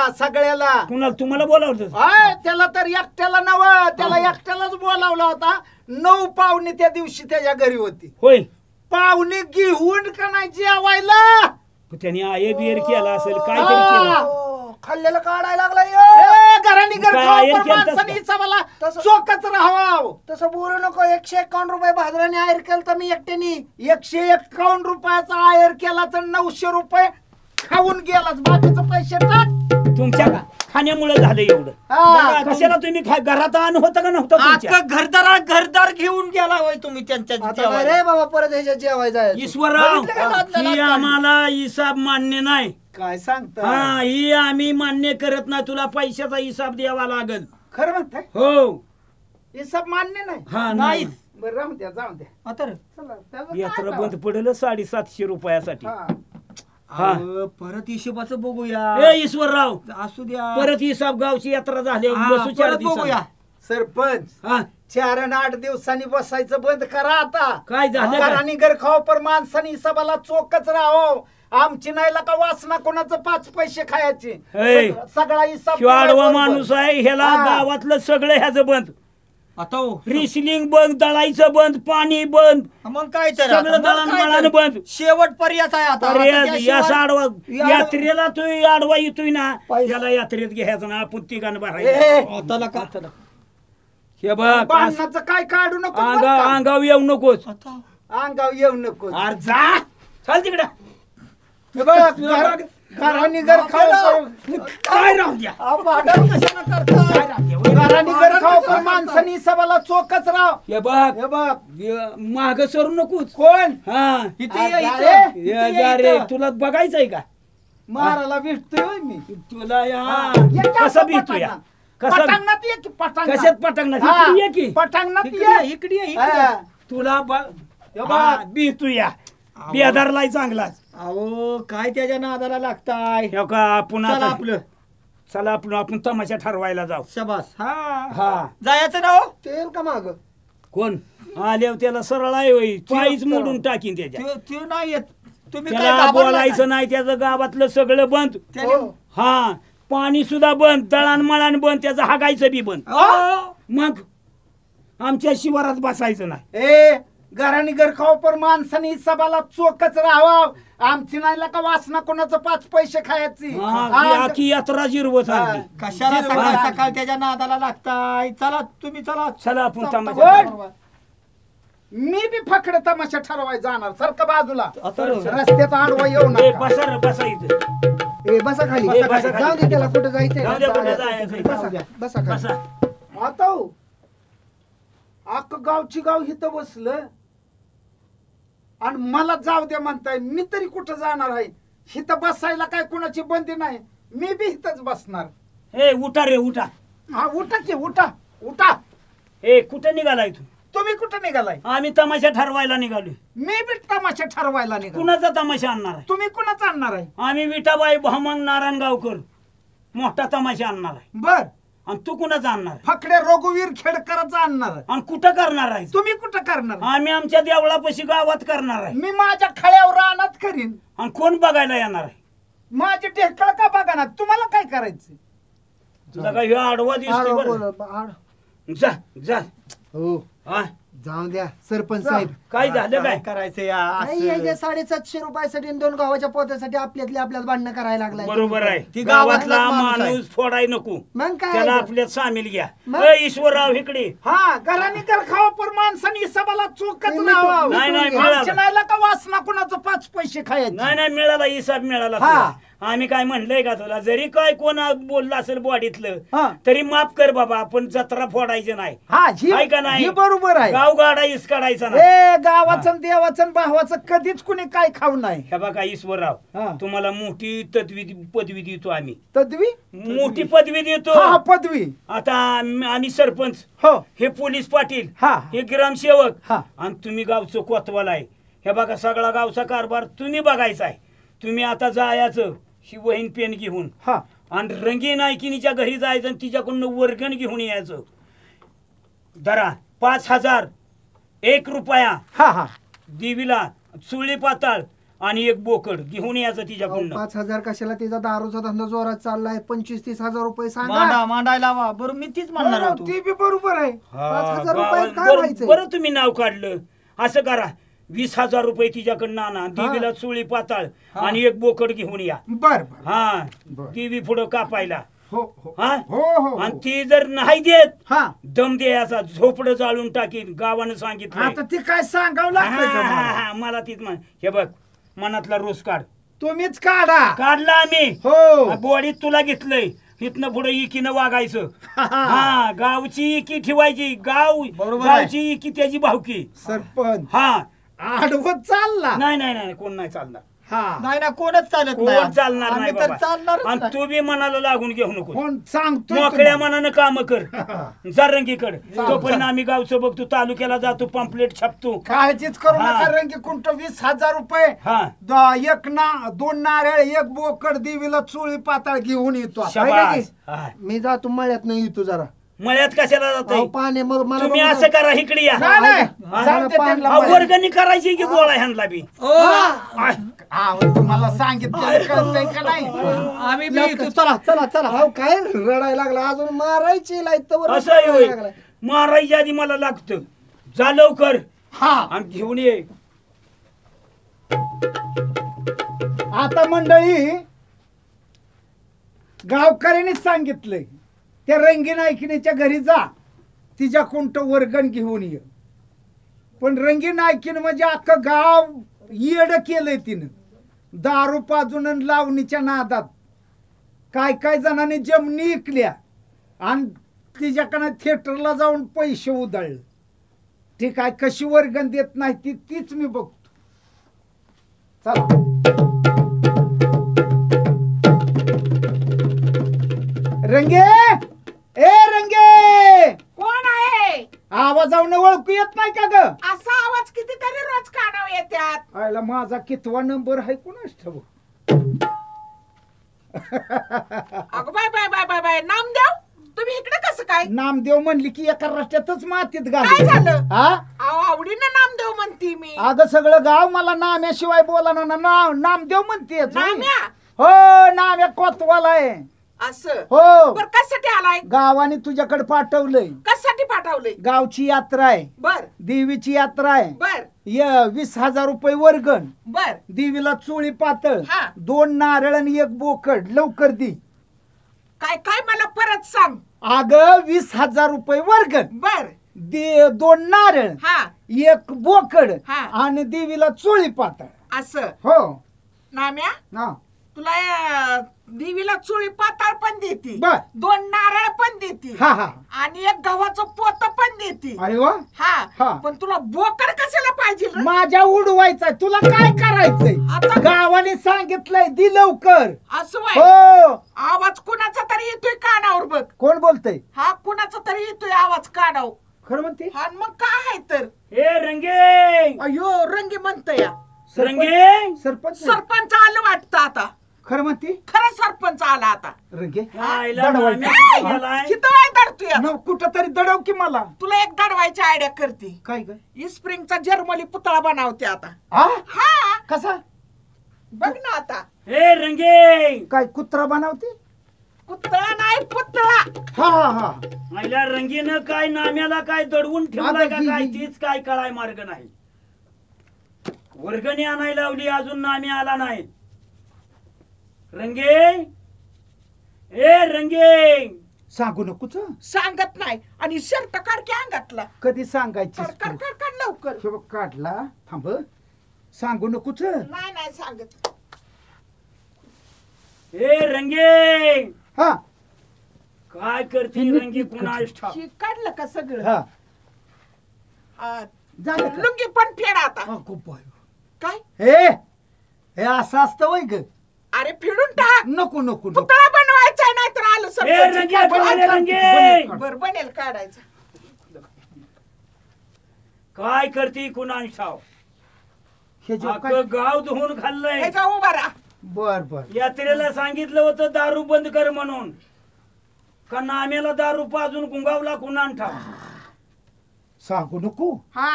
कुणाला तुम्हाला बोलावलं आय, त्याला तर एकट्याला नव त्याला एकट्यालाच बोलावला होता. 9 पाहुणे त्या दिवशी त्याच्या घरी होती. होय पाहुणे घेऊन का नाही जेवायला. त्यांनी आये बियर केला असेल काहीतरी केलं हो, खाल्लेलं काढायला लागला ए, घरानी घर काय खावं, आयर पण केलंतस माणसानी का? हिसाबाला तसं- चोखच राहावं. तसं बोलू नको. 151 रुपये भाजराने आयर केलं तर मी एकट्यानी. 151 रुपयाचा आयर केला तर 900 रुपये खाऊन गेलाच. बाकीचे पैसे टाक. तुमच्या खाण्यामुळे झालं एवढं हा. कशाला तुम्ही घरात आण होतं का नव्हतं तुमच्या? अख्खं घरदार घेऊन गेला होय तुम्ही त्यांच्या आता जेवायला. नाही रे बाबा परत ह्याच्यात जेवायचं आहे. ईश्वरराव बघितलं का नातलं ही नात आम्हाला हिसाब मान्य नाही काय सांगता हा ही आम्ही मान्य करत नाही तुला पैशाचा हिसाब द्यावा लागल खरं म्हणताय. हो हिसाब मान्य नाही. हा नाही. नाही बरं राहून द्या जाऊन द्या. आता रे. चला, त्याचं यात्रा काय बंद पडेल 750 रुपयासाठी हा. हा. अहो, परत हिशोबाचं बघूया. ए ईश्वरराव असू द्या. परत हिसाब गावची यात्रा झाली हा, बसू 4 परत बघूया. दिवसांनी. सरपंच हा 4 आणि 8 दिवसांनी बसायचं बंद करा आता. काय झालं काय? घरानी घर खाव पण माणसानी हिसाबाला चोखच राहावं. आमची नाही का वासना कोणाचं 5 पैसे खायचे. ए, सगळा हिसाब शिव आडवा बरोबर. माणूस आहे ह्याला हा. गावातलं सगळं ह्याचं बंद आता हो. रिसलिंग बंद दळायचं बंद पाणी बंद मग काय तर सगळं आता? मग दळण काय मळण तर? बंद. शेवट पर्याय आहे आता. अरे आता या त्याशिवाय- आडवा या- यात्रेला तू आडवा येतोय ना पैसे- याला यात्रेत घ्यायचं ना आपण तिघांना ए, भरायचं आता नका. हे बघ असं भांडणाचं काय काढू नको बरं का? अंगाव येऊ नकोस आता अंगाव येऊ नको. अरे जा चाल तिकडं हे बघ, घरानी घर खाव काय राहू द्या भांडण कशाला करता. घरानी घर खाव पण माणसानी हिसाबाला चोखच राव. हे बघ हे बघ माग सरू नकोस कोण हा इथे ये, अरे, इथे. ये इथे जा ये, रे इथं. तुला बघायचंय का मारायला भेटतोय होय मी. तुला या ये की कसं असं भेटू या पटांगणात. कसं पटांगणात ये की पटांगणात. कशात पटंगणार हा, इकडे ये की पटांगणात इकडे ये, ये. इकडे ये, इकडे ये. हा. तुला हे बघ. भेटू या बेदारलाय चांगलाच अहो काय त्याच्या नादाला लागताय. हे का आपण चला आता- आपलं चला आपण तमाशा ठरवायला जाऊ शबास. हा हा जायचं ना हो. तेल का माग कोण आल्यावर त्याला सरळ आहे होय पायीच मोडून टाकीन त्याच्या त्यो नाही येत. तुम्ही काय त्याला घाबरला बोलायचं नाही त्याचं गावातलं सगळं बंद काय? त्याने- हो. हा पाणी सुद्धा बंद दळण मळण बंद त्याचं हागायचं बी बंद अहो, मग आमच्या शिवारात बसायचं नाही ए घरानी घर खाव पण माणसानी हिसाबाला चोखच राहावं. आमची नाही का वासना कोणाचं 5 पैसे खायची. हा, आखी यात्रा जिरवत आणली. कशाला जिरवा. सकाळ सकाळ त्याच्या नादाला लागताय. चला तुम्ही चला. चला आपण तमाशा कोण? मी बी फकड तमाशा ठरवाय जाणार. सारखं बाजूला आता रस्त्यात आडवा येऊ ए, नका. बसा रे, बसा इथं. ए बसा खाली. ए, बसा खाली. जाऊ दे त्याला कुठं जायचंय. जाऊ दे, कुठं जायचंय. बसा बसा खाली. बसा आता हो. अख्खं गावची गाव इथं बसलं आणि मला जाऊ दे म्हणताय. मी तरी कुठं जाणार आहे? इथं बसायला काय कोणाची बंदी नाही. मी बी इथंच बसणार. ए उठा रे उठा. हा उठा की उठा उठा. ए कुठे निघालाय तू? तुम्ही कुठं निघालाय? आम्ही तमाशा ठरवायला निघालोय. मी बी तमाशा ठरवायला निघालो. कुणाचा तमाशा आणणार आहे? तुम्ही कुणाच आणणार आहे? आम्ही विठाबाई भामंग नारायणगावकर मोठा तमाशा आणणार आहे. बर. आणि तू कुणाचा आणणार आहे? फकडे रघुवीर खेडकराचा आणणार आहे. आणि कुठं करणार आहे? तुम्ही कुठं करणार? आम्ही आमच्या देवळापाशी गावात करणार आहे. मी माझ्या खळ्यावर रानात करीन. आणि कोण बघायला येणार आहे? माझे ढेकळ का बघा ना. तुम्हाला काय करायचं? तुला काय ह्यो आडवा दिसतोय बरं? जा जा. हो हा? जाऊ द्या सरपंच साहेब. काय झालं काय? करायचं नाही, हे जे 750 रुपयासाठी आणि 2 गावाच्या पोत्यासाठी आपल्यातल्या आपल्याला भांडणं करायला लागलाय. बरोबर आहे. ती गावातला गावातलाच माणूस आहे. माणूस फोडाय नको. मग काय त्याला आहे? आपल्यात सामील घ्या. मग? ए, ईश्वरराव इकडे. हा घराने कर खावा पर माणसाने हिसाबाला चोखच मी- लावावं. नाही, नाही, आमच्या मिळालं. नाहीला का वासना कुणाचं 5 पैसे खायचे. नाही नाही मिळाला हिसाब मिळाला हा. तुला. आम्ही काय म्हणलंय का तुला? जरी काय कोण बोललं असेल बॉडीतलं हा. तरी माफ कर बाबा. आपण जत्रा फोडायची नाही. हा आहे का नाही? ही बरोबर आहे. गाव गाडा इस काढायचा नाही. ए गावाचं देवाचं भावाचं कधीच कुणी काय खाऊ नाही. हे बघा ईश्वरराव हा. तुम्हाला मोठी पदवी देतो आम्ही. तद्वी मोठी पदवी देतो. हा पदवी. आता आम्ही सरपंच, हो हे पोलीस पाटील, हा. हे ग्रामसेवक हा. आणि तुम्ही गावचं कोतवाल आहे. हे बघा सगळा गावचा कारभार तुम्ही बघायचा आहे. तुम्ही आता जायचं ही वहीन पेन घेऊन हा आणि रंगीन ऐकिनीच्या घरी जायचं आणि तिच्याकडून वर्गण घेऊन यायचं. धरा 5,000, 1 रुपया हा हा देवीला चुळी पाताळ आणि 1 बोकड घेऊन यायचं तिच्याकडून. 5,000 कशाला? तिचा दारूचा धंदा जोरात चाललाय. 25-30 हजार रुपये सांगा. मांडायला वा. बरं मी तीच म्हणणार हो, होतो. ती बी बरोबर आहे. 5,000 रुपयात काय व्हायचंय? बरं तुम्ही नाव काढलं. असं करा 20,000 रुपये तिच्याकडनं आणा. देवीला चुळी पाताळ आणि 1 बोकड घेऊन या. बर बर हा बरं. देवी पुढं कापायला. हो हो हा? हो हो आणि ती जर नाही देत हा. दम द्यायचा. झोपडं जाळून टाकीन. गावानं सांगितलं. आता ती काय सांगावं लागतंय का मला? मला तीच म्हण. हे बघ मनातला रोज काढ. तुम्हीच काढा. काढला आम्ही. हो बॉडीत तुला घेतलंय. इथनं पुढे इकीनं वागायचं. हा गावची इकी ठेवायची. बरोबर आहे. गावची इकी त्याची भावकी. सरपंच हा आडवत चालला. नाही नाही नाही कोण नाही चालणार. हा नाही ना कोणच चालत कोण नाही. चालणार नाही आम्ही तर बाबा. चालणारच आणि नाही. तू बी मनाला लागून घेऊ नको. कोण सांगतोय मोकळ्या तुम्हाला? मनानं काम कर. जारंगीकडे तोपर्यंत आम्ही गावचं बघतो. तालुक्याला जातो. पम्पलेट छापतो. काळजीच करू हा. नका. रंगी कुंट 20,000 रुपये हा 2 नारळ 1 बोकड देवीला चुळी पाताळ घेऊन येतो आता. शाबास. हा. मी जातो मळ्यात नाही येतो जरा. मळ्यात कशाला जातोय? पाणी मग मला तुम्ही बघू असं द्या. करा इकडे या. नाही, नाही. हा. जाऊ दे त्यांना अहो, मला. वर्गणी करायची की गोळा ह्यांना बी. तुम्हाला सांगितलं कळतंय का नाही? आम्ही बी येतो. चला चला चला. अहो, काय रडायला लागला? अजून मारायची लाईत असं आहे होय. मारायच्या आधी मला लागतं. जा लवकर हा आणि घेऊन ये. आता मंडळी गावकऱ्यांनी सांगितलंय त्या रंगीन ऐकिनीच्या घरी जा. तिच्या कुंट वर्गण घेऊन ये. पण रंगीन ऐकिन म्हणजे अख्खं गाव येड केलंय तिनं. दारू पाजून आणि लावणीच्या नादात काय काय जणांनी जमनी इकल्या आणि तिच्याकडे थिएटरला जाऊन पैसे उधळले. ठीक आहे. कशी वर्गण देत नाही तीच मी बघतो. चला रंगे, ए रंगे, कोण आहे? आवाजावरून ओळखू येत नाही का ग? असा आवाज कितीतरी रोज कानावर येतात. आयला माझा कितवा नंबर आहे कुणाच ठाऊक. अगं bye bye bye bye bye Namdev, तुम्ही इकडे कसं काय? नामदेव म्हणली की एका रस्त्यातच मातीत काय घाल. झालं? हा अहो आवडीनं नामदेव म्हणती मी. अगं सगळं गाव मला नाम्याशिवाय बोला ना नामदेव म्हणते. नाम्या हो नाम्या कोतवाला आहे. असं हो बर कशासाठी आलाय? गावाने तुझ्याकडे पाठवलंय. कशासाठी पाठवलंय? गावची यात्रा आहे. बर देवीची यात्रा आहे. बर 20,000 रुपये वर्गण. बर देवीला चोळी पातळ. हा. 2 नारळ आणि 1 बोकड. लवकर दे. काय काय मला परत सांग. अगं 20,000 रुपये वर्गण. बर 2 नारळ हा 1 बोकड हा. आणि देवीला चोळी पातळ. असं हो नाम्या हा तुला देवीला चोळी पाताळ पण देते बर. 2 नारळ पण देते हा हा आणि एक गव्हाचं पोत पण देते अरे वा हा. हा पण तुला बोकड कशाला पाहिजे रे? माझ्या उडवायचा तुला काय करायचंय आता गावाने सांगितलंय दी लवकर असं व्हय? हो आवाज कुणाचा तरी येतोय कानावर बघ कोण बोलतय हा कुणाचा तरी येतोय आवाज कानावर खरं म्हणते हा मग काय आहे तर हे रंगे अयो रंगी म्हणतोय या रंगे सरपंच सरपंच आलं वाटतं आता खरं म्हणते खरं सरपंच आला आता रंगे आईला दडवायचं. नाम्या कुठं गेलाय? किती वेळ दडतोय न, कुठं तरी दडव की मला तुला एक दडवायची आयडिया करते काय काय स्प्रिंगचा जर्मनी पुतळा बनवते आता हा हा कसा बघ ना आता हे रंगे काय कुत्रा बनवते पुतळा नाही पुतळा हा हा हा आईला रंगीनं काय नाम्याला काय दडवून ठेवलाय का आता काय ही- तीच काय कळाय मार्ग नाही वर्गणी आणायला लावली अजून नाम्या आला नाही रंगे ए रंगे सांगू नकोच सांगत नाही आणि शर्ट काढ की अंगातला कधी सांगायची काढ काढ काढ काढ लवकर हे बघ, काढला थांब सांगू नकोच नाही नाही सांगत ए रंगे हा काय करते रंगी कुणास ठाऊक ही काढलं का सगळं हा हा. झालं का? लुंगी पण फेड आता हा, खूप आहे. काय हे असं असतं वय ग अरे फिडून टाक नको नको नको पुतळा बनवायचा नाही तर आलं ए रंगे सरपंच बने रंगे बर बनेल काढायचं काय करते कुणास ठाऊक हे जे काय अख्खं गाव धुवून खाल्लंय ह्याचा उभा राहा बर बर यात्रेला सांगितलं होतं दारू बंद कर म्हणून का नाम्याला दारू पाजून गुंगावला कुणान ठाऊक सांगू नको हा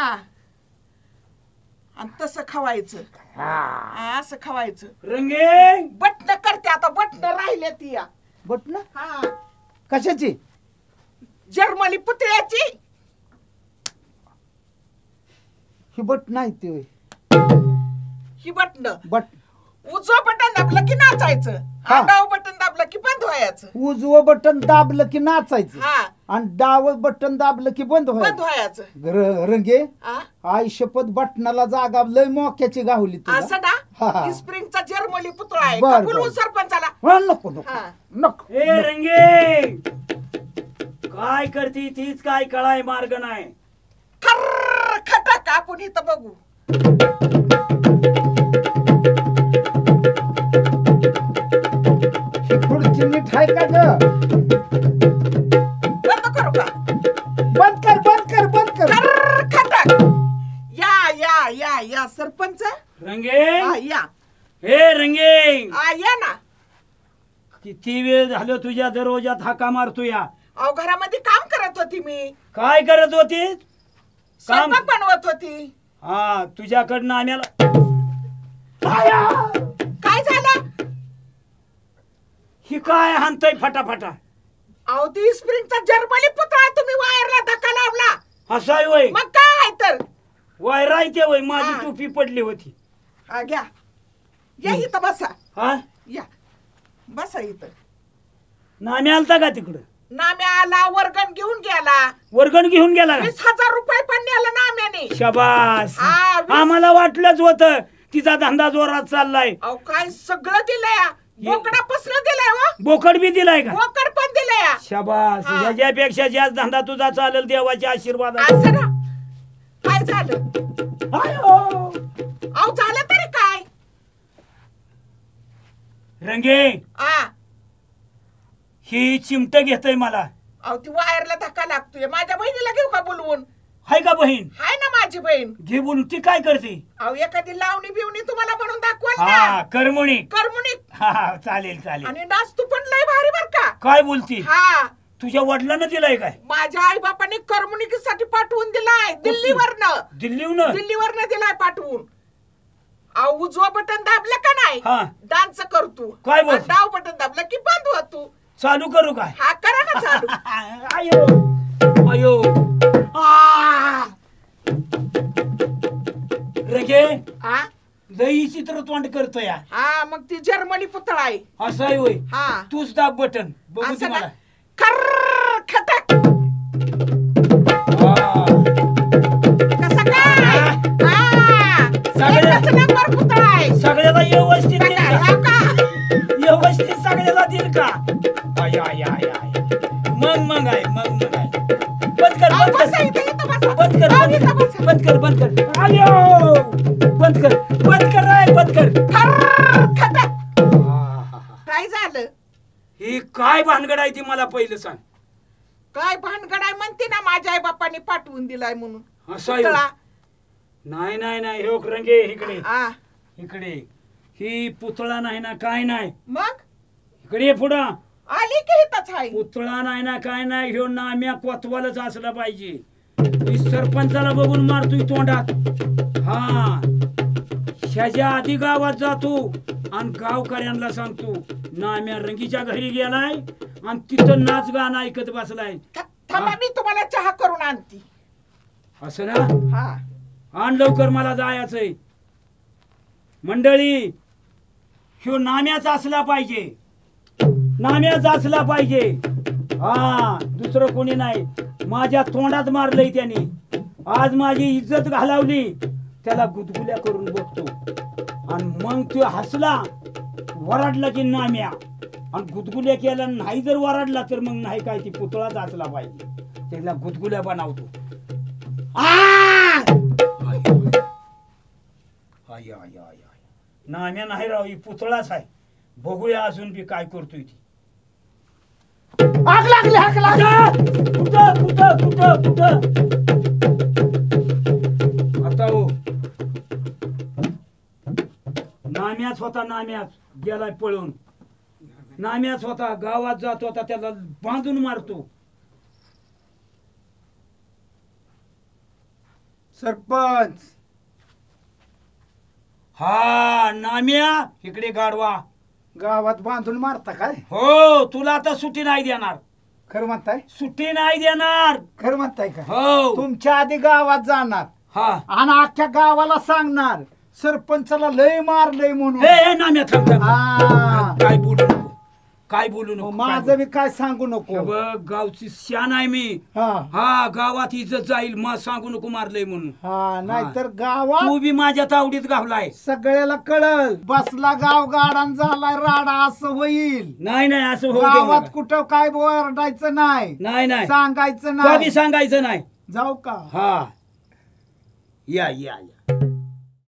आणि तसं खवायचं हा, असं खवायचं रंगे बटन करते आता बटन राहिले ती या बट ना हा कशाची जर्मनी पुतळ्याची ही बट नाही ते होय. ही बटन बट उजवं बटन दाबलं की नाचायचं हा. डाव बटन दाबलं की बंद व्हायचं उजवं बटन दाबलं की नाचायचं हा आणि डावं बटन दाबलं की बंद बंद व्हायचं व्हायचं रंगे हा? आई शपथ बटनाला जागा लय मोक्याची गावली तुला असं हा, हा. ना स्प्रिंगचा जर्मनी पुतळा आहे बर, कबूल बर. सरपंचाला हा, नको नको हा. नको ए रंगे काय करती तीच काय कळाय मार्ग नाही खर्र खटक आपण इथं बघू पुढची नीट आहे का ग बंद करू का बंद कर बंद कर बंद कर खर्र खटक या या या या सरपंच रंगे हा, या हे रंगे हा, या ना किती वेळ झालं तुझ्या दरवाजात हाका मारतो या अहो घरामध्ये काम करत होती मी काय करत होती काम स्वयंपाक बनवत होती हा तुझ्याकडनं आम्हाला काय झालं ही काय हाणतय फटाफटा अहो ती स्प्रिंगचा जर्मनी पुतळा तुम्ही वायरला धक्का लावला हसाय वय मग काय आहे तर वायरायते वय माझी हा. टोपी पडली होती हा, घ्या या इथं बसा हा या बसा इथं नाम्या आलता का तिकडं नाम्या आला वर्गण घेऊन गेला वर्गण घेऊन गेला का 20,000 रुपये पण नेला नाम्याने शबास हा, 20. आम्हाला वाटलंच होतं तिचा धंदा जोरात चाललाय अहो काय सगळं दिलंय बोकडापासून दिलंय हो बोकड बी दिलाय का बोकड पण दिलंय शबास हा. याच्यापेक्षा जास्त धंदा तुझा चालेल देवाचे आशीर्वाद आहे. असं ना काय झालं आयो. अहो झालं तरी काय रंगे आ ही चिमट घेतय मला अहो ती वायरला धक्का लागतोय माझ्या बहिणीला घेऊ का बोलवून हाय का बहीण हाय ना माझी बहीण घे बोलून ती काय करते अहो एखादी लावणी बिवणी तुम्हाला म्हणून दाखवल हा ना करमणी करमुनी हा हा, चालेल चालेल आणि नाच तू पण लय भारी बर का काय बोलती हा तुझ्या वडिलांना दिलाय काय माझ्या आई बापाने करमुनिकीसाठी पाठवून दिलाय दिल्लीवरनं दिल्लीहून दिल्लीवरनं दिलाय पाठवून अहो उजवं बटन दाबलं का नाही हा. डान्स करतो काय बोलतो? आणि डाव बटन दाबलं की बंद होतो चालू करू काय हा करा ना चालू आयो आयो आ! रंगे हा लई चित्र तोंड करतो या हा मग ती जर्मनी पुतळा आहे असं आहे होय हा तूच दाब बटन बघू असं ना तुम्हाला खर्र खटक हा. कसं काय हा सगळ्या- एकच नंबर पुतळा आहे सगळ्याला व्यवस्थित बघा, द्यायचा. हा का पस्तीस सगळ्याला देईल का आय आय आय आय मग आहे बंद कर अहो, बंद बसा कर इथं, इथं बसा. बंद कर अहो, इथं बसा. बंद कर आयो बंद कर खर्र, खटक. काय झालं ही काय भानगड आहे ती मला पहिलं सांग काय भानगड आहे म्हणते ना माझ्या आई बापाने पाठवून दिलाय म्हणून असं आहे? पुतळा. नाही हे रंगे इकडे आ, इकडे ही पुतळा नाही ना काय नाही मग इकडे ये पुढं आली की इथंच आहे पुतळा नाही ना काय नाही ह्यो नाम्या कोतवालच असला पाहिजे मी सरपंचाला बघून मारतोय तोंडात हा ह्याच्या आधी गावात जातो आणि गावकऱ्यांना सांगतो नाम्या रंगीच्या घरी गेलाय आणि तिथं नाच गाणं ऐकत बसलाय थांबा मी तुम्हाला चहा करून आणते असं ना हा आण लवकर मला जायचंय मंडळी ह्यो नाम्याचा असला पाहिजे हा दुसरं कोणी नाही माझ्या तोंडात मारलंय त्यांनी आज माझी इज्जत घालावली त्याला गुदगुल्या करून बघतो आणि मग तो हसला वराडला की नाम्या आणि गुदगुल्या केला नाही जर वराडला तर मग नाही काय ती पुतळाच असला पाहिजे त्याला गुदगुल्या बनवतो नाम्या नाही राव ही पुतळाच आहे बघूया अजून बी काय करतोय ती आग लागली कुठं आता हो नाम्याच गेलाय पळून नाम्याच होता गावात जात होता त्याला बांधून मारतो सरपंच हा नाम्या इकडे गाडवा गावात बांधून मारता काय हो तुला आता सुट्टी नाही देणार खरं म्हणताय सुट्टी नाही देणार खरं म्हणताय का हो तुमच्या आधी गावात जाणार हा आणि अख्ख्या गावाला सांगणार सरपंचाला लय मारलंय म्हणून हे नाम्या थांब हा. काय बोलू नको माझं बी काय सांगू नको बघ गावची शान आहे मी हा हा गावात इज्जत जाईल मग सांगू नको मारलंय म्हणून हा नाहीतर गावात तू बी माझ्या तावडीत गावलाय सगळ्याला कळल बसला गाव गाडान झालाय राडा असं होईल नाही असं होऊ दे गावात मला. कुठं काय ओरडायचं नाही नाही सांगायचं तो बी नाही सांगायचं नाही जाऊ का हा या